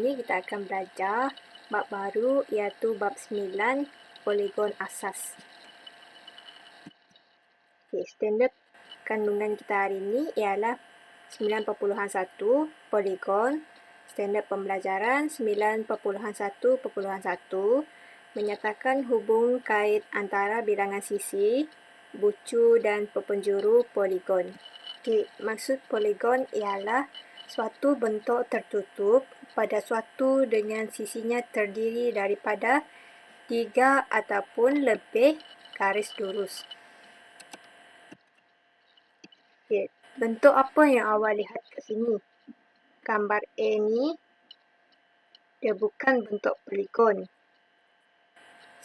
ini kita akan belajar bab baru iaitu bab 9 poligon asas. Standard kandungan kita hari ini ialah 9.1 poligon. Standard pembelajaran 9.1.1 menyatakan hubung kait antara bilangan sisi, bucu dan penjuru poligon. Maksud poligon ialah suatu bentuk tertutup pada suatu dengan sisinya terdiri daripada 3 ataupun lebih garis lurus. Bentuk apa yang awak lihat kat sini? Gambar A ni dia bukan bentuk poligon.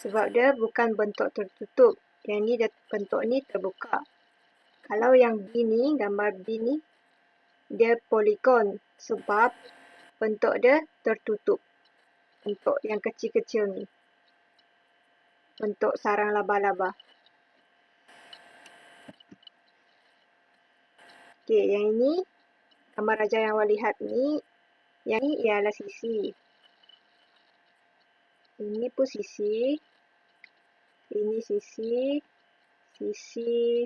Sebab dia bukan bentuk tertutup. Yang ni bentuk ni terbuka. Kalau yang B ni, gambar B ni, dia poligon sebab bentuk dia tertutup. Bentuk yang kecil-kecil ni. Bentuk sarang laba-laba. Yang ini, gambar raja yang awak lihat ni, yang ni ialah sisi. Ini pun sisi. Ini sisi. Sisi.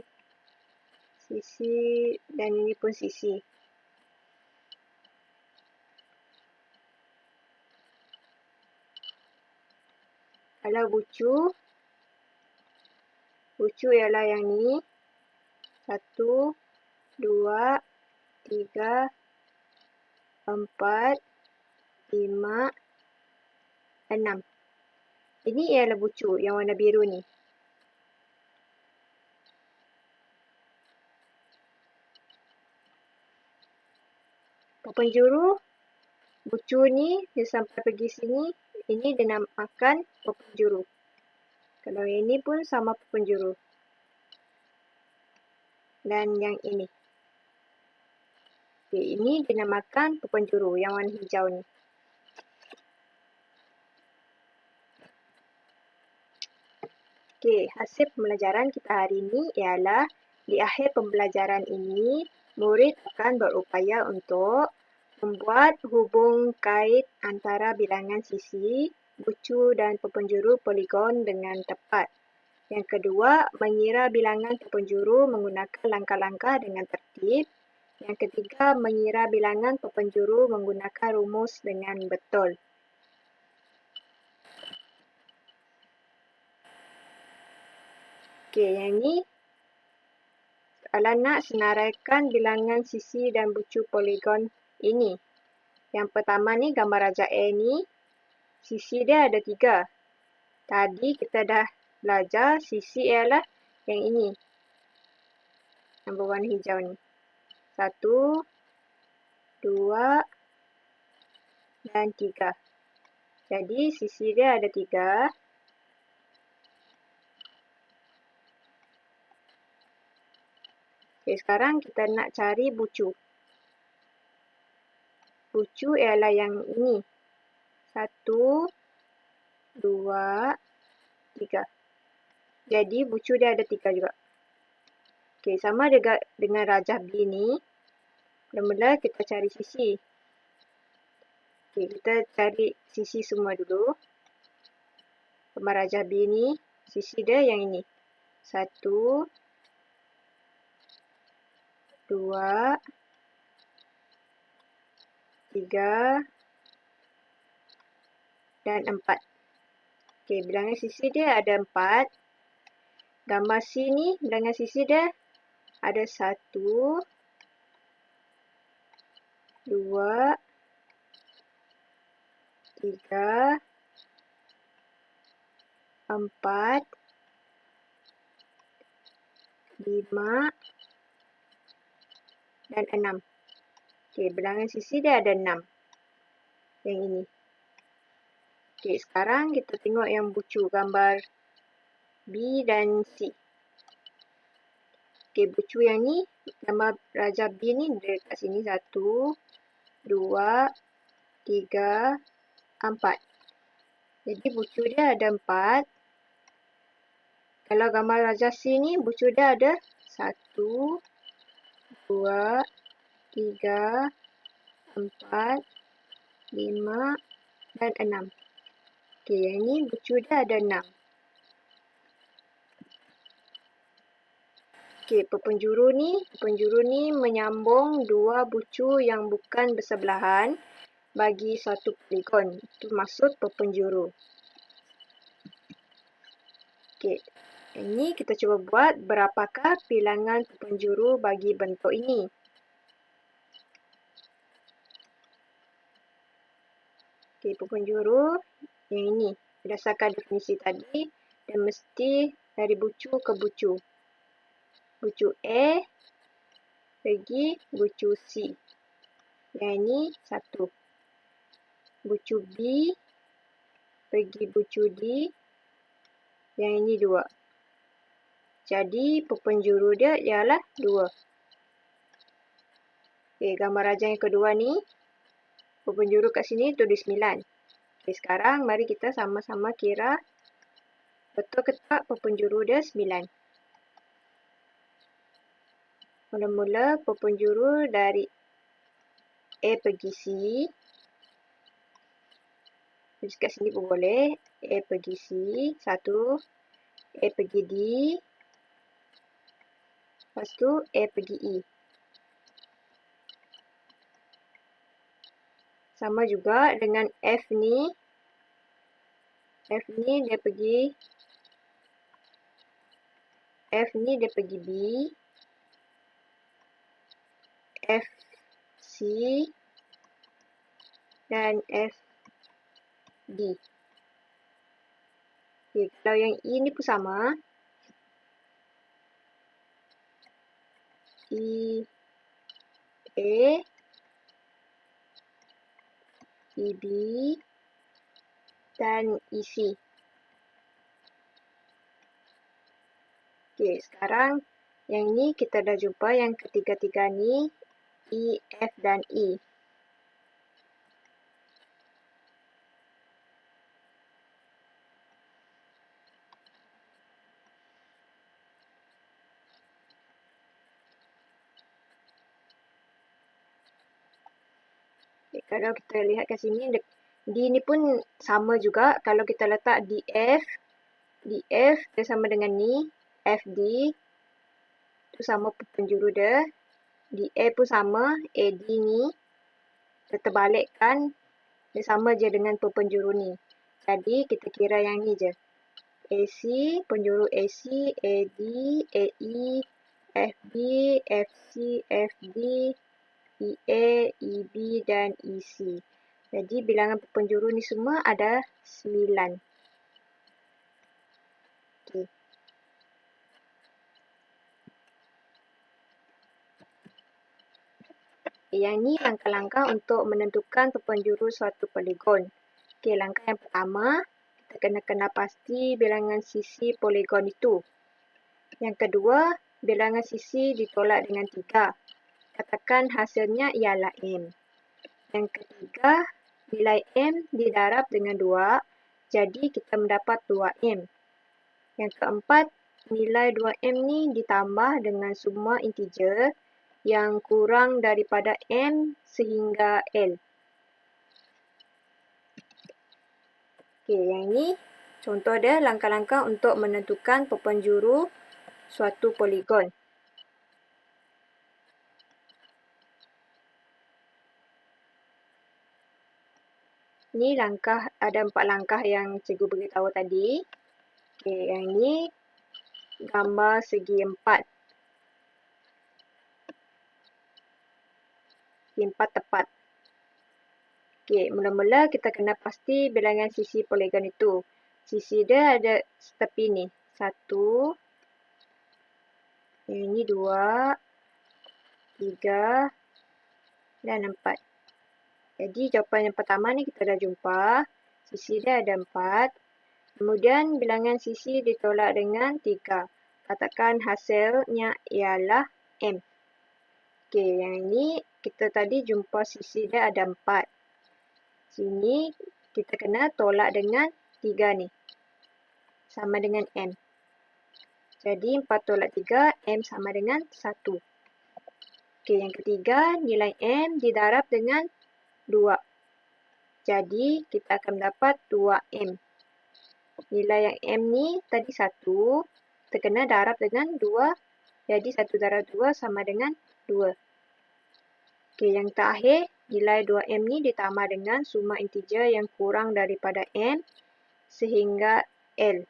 Sisi. Dan ini pun sisi. Kalau bucu ialah yang ni. 1, 2, 3, 4, 5, 6. Ini ialah bucu yang warna biru ni. Penjuru, bucu ni dia sampai pergi sini. Ini dinamakan penjuru. Kalau yang ini pun sama penjuru. Dan yang ini. Ini dinamakan penjuru yang warna hijau ni. Hasil pembelajaran kita hari ini ialah di akhir pembelajaran ini, murid akan berupaya untuk membuat hubung kait antara bilangan sisi, bucu dan penjuru poligon dengan tepat. Yang kedua, mengira bilangan penjuru menggunakan langkah-langkah dengan tertib. Yang ketiga, mengira bilangan penjuru menggunakan rumus dengan betul. Yang ini soalan nak senaraikan bilangan sisi dan bucu poligon ini. Yang pertama ni gambar raja A ni, sisi dia ada 3. Tadi kita dah belajar sisi ialah yang ini. Yang berwarna hijau ni. 1, 2, dan 3. Jadi sisi dia ada 3. Sekarang kita nak cari bucu. Bucu ialah yang ini. 1, 2, 3. Jadi bucu dia ada 3 juga. Sama dengan rajah B ni. Mula-mula kita cari sisi. Kita cari sisi semua dulu. Gambar rajah B ni, sisi dia yang ini. 1, 2, 3, dan 4. Bilangan sisi dia ada 4. Gambar C ni, bilangan sisi dia ada 1, 2, 3, 4, 5, dan 6. Bilangan sisi dia ada 6. Yang ini. Sekarang kita tengok yang bucu gambar B dan C. Bucu yang ni, gambar raja B ni dekat sini. 1, 2, 3, 4. Jadi bucu dia ada 4. Kalau gambar raja C ni, bucu dia ada 1, 2, 3, 4, 5, dan 6. Okey, yang ini bucu dia ada 6. Okey, penjuru ni menyambung dua bucu yang bukan bersebelahan bagi satu poligon. Itu maksud penjuru. Okey, ini kita cuba buat berapakah bilangan penjuru bagi bentuk ini. Okey, penjuru yang ini berdasarkan definisi tadi dan mesti dari bucu ke bucu. Bucu A pergi bucu C. Yang ini 1. Bucu B pergi bucu D. Yang ini 2. Jadi penjuru dia ialah 2. Okey, gambar rajah yang kedua ni, penjuru kat sini tulis 9. Okey, sekarang mari kita sama-sama kira betul ke tak penjuru dia 9. Mula-mula penjuru dari A pergi C. Tulis kat sini pun boleh. A pergi C, 1. A pergi D. Lepas tu A pergi E. Sama juga dengan F ni. F ni dia pergi B. F, C, dan F, D. Okay, kalau yang E ni pun sama. E, A, E, B, dan E, C. Okay, sekarang yang ni kita dah jumpa yang ketiga-tiga ni. E, F, dan E. Okay, kalau kita lihat kat sini, D ni pun sama juga. Kalau kita letak DF dia sama dengan ni. FD tu sama penjuru dia. DA pun sama. AD ni kita terbalikkan, dia sama je dengan penjuru ni. Jadi kita kira yang ni je. AC, penjuru AC, AD, AE, FB, FC, FD, EA, EB, dan EC. Jadi bilangan penjuru ni semua ada 9. Okay. Yang ni langkah-langkah untuk menentukan penjuru suatu poligon. Okay, langkah yang pertama, kita kena kenal pasti bilangan sisi poligon itu. Yang kedua, bilangan sisi ditolak dengan 3. Katakan hasilnya ialah M. Yang ketiga, nilai M didarab dengan 2. Jadi kita mendapat 2M. Yang keempat, nilai 2M ni ditambah dengan semua integer yang kurang daripada M sehingga L. Okey, yang ni contoh dia langkah-langkah untuk menentukan penjuru suatu poligon. Ni langkah, ada 4 langkah yang cikgu beritahu tadi. Okey, yang ni gambar segi 4. Segi 4 tepat. Okey, mula-mula kita kena pasti bilangan sisi poligon itu. Sisi dia ada setepi ni. 1. Yang ini 2. 3. Dan 4. Jadi jawapan yang pertama ni kita dah jumpa. Sisi dia ada 4. Kemudian bilangan sisi ditolak dengan 3. Katakan hasilnya ialah M. Okey, yang ini kita tadi jumpa sisi dia ada 4. Sini kita kena tolak dengan 3 ni. Sama dengan M. Jadi 4 tolak 3, M sama dengan 1. Okey, yang ketiga, nilai M didarab dengan 2. Jadi, kita akan mendapat 2M. Nilai yang M ni tadi 1, terkena darab dengan 2. Jadi, 1 darab 2 sama dengan 2. Okey, yang terakhir, nilai 2M ni ditambah dengan suma integer yang kurang daripada M sehingga L.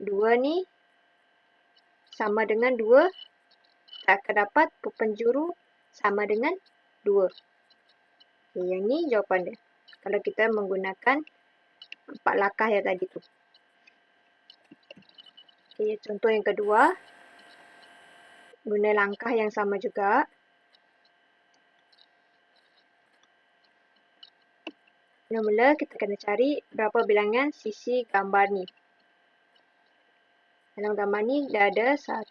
2 ni sama dengan 2, kita akan dapat penjuru sama dengan 2. Okay, yang ni jawapan dia. Kalau kita menggunakan 4 langkah yang tadi tu. Okay, contoh yang kedua. Guna langkah yang sama juga. Mula-mula kita kena cari berapa bilangan sisi gambar ni. Dalam gambar ni dah ada 1,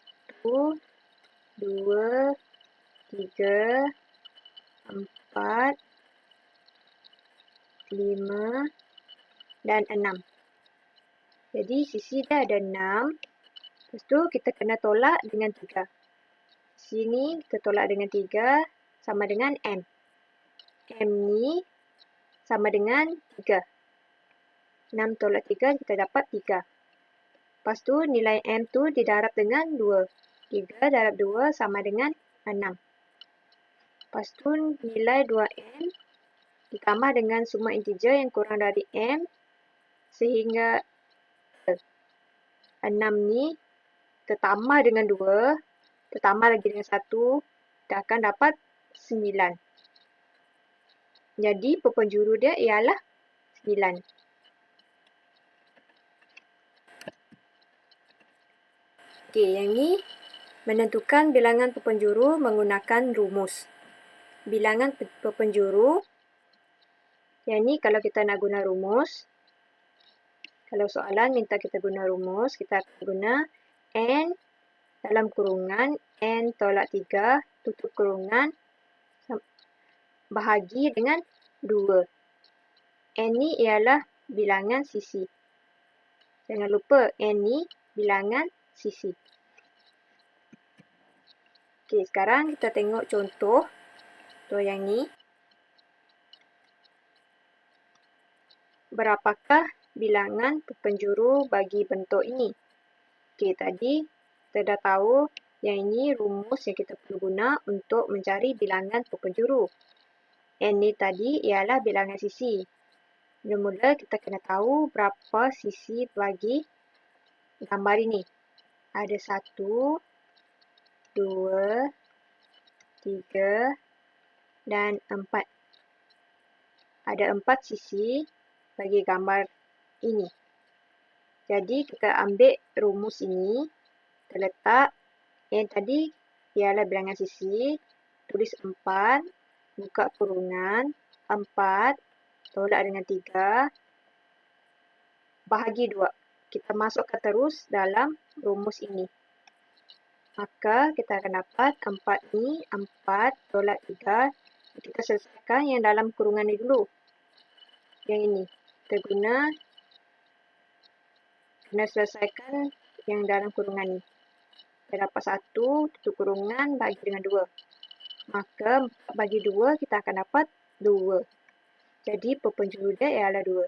2, 3, 4, 5 dan 6. Jadi sisi dia ada 6. Lepas tu kita kena tolak dengan 3. Sini kita tolak dengan 3 sama dengan M. M ni sama dengan 3. 6 tolak 3 kita dapat 3. Lepas tu nilai M tu didarab dengan 2. 3 darab 2 sama dengan 6. Lepas tu nilai 2M ditambah dengan suma integer yang kurang dari M sehingga 6 ni tertambah dengan 2, tertambah lagi dengan 1, kita akan dapat 9. Jadi penjuru dia ialah 9. Okey, yang ni menentukan bilangan penjuru menggunakan rumus. Bilangan penjuru, yang ni kalau kita nak guna rumus, kalau soalan minta kita guna rumus, kita akan guna N dalam kurungan N tolak 3 tutup kurungan bahagi dengan 2. N ni ialah bilangan sisi. Jangan lupa N ni bilangan sisi. Okey, sekarang kita tengok contoh yang ni. Berapakah bilangan penjuru bagi bentuk ini? Okey, tadi kita dah tahu yang ini rumus yang kita perlu guna untuk mencari bilangan penjuru. N ni tadi ialah bilangan sisi. Mula-mula kita kena tahu berapa sisi bagi gambar ini. Ada 1, 2, 3 dan 4. Ada 4 sisi bagi gambar ini. Jadi kita ambil rumus ini, kita letak N tadi ialah bilangan sisi, tulis 4, buka kurungan, 4, tolak dengan 3, bahagi 2. Kita masukkan terus dalam rumus ini. Maka kita akan dapat 4 ni, 4 tolak 3. Kita selesaikan yang dalam kurungan ni dulu. Yang ini. Kita kena selesaikan yang dalam kurungan ni. Kita dapat 1, tutup kurungan, bagi dengan 2. Maka 4 bagi 2, kita akan dapat 2. Jadi penjuru dia ialah 2.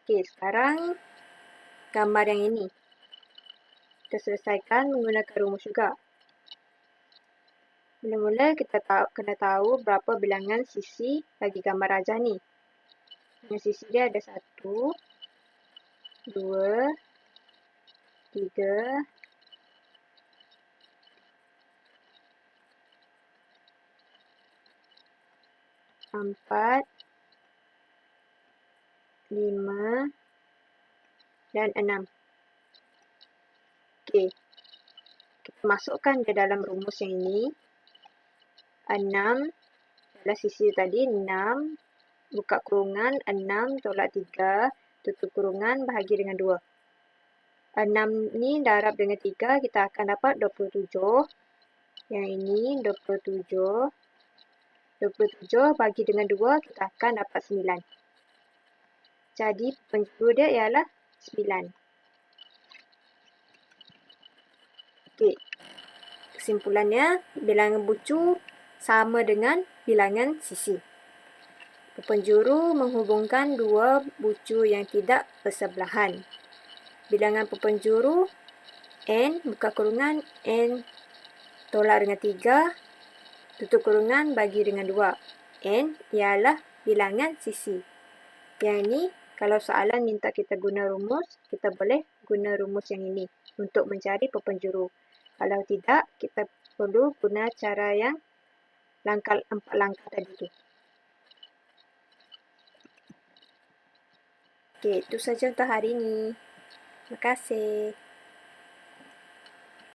Okey, sekarang gambar yang ini. Kita selesaikan menggunakan rumus juga. Mula-mula kita kena tahu berapa bilangan sisi bagi gambar rajah ni. Bilangan sisi dia ada 1, 2, 3, 4, 5 dan 6. Okey. Kita masukkan ke dalam rumus yang ini. 6 adalah sisi tadi 6, buka kurungan 6 tolak 3, tutup kurungan bahagi dengan 2. 6 ni darab dengan 3, kita akan dapat 27. Yang ini 27. 27 bagi dengan 2, kita akan dapat 9. Jadi penjuru dia ialah 9. Okey. Kesimpulannya, bilangan bucu sama dengan bilangan sisi. Pepenjuru menghubungkan dua bucu yang tidak bersebelahan. Bilangan pepenjuru N buka kurungan N tolak dengan 3, tutup kurungan bagi dengan 2. N ialah bilangan sisi. Yang ini, kalau soalan minta kita guna rumus, kita boleh guna rumus yang ini untuk mencari pepenjuru. Kalau tidak, kita perlu guna cara yang 4 langkah tadi tu. Okey, itu saja untuk hari ini. Terima kasih.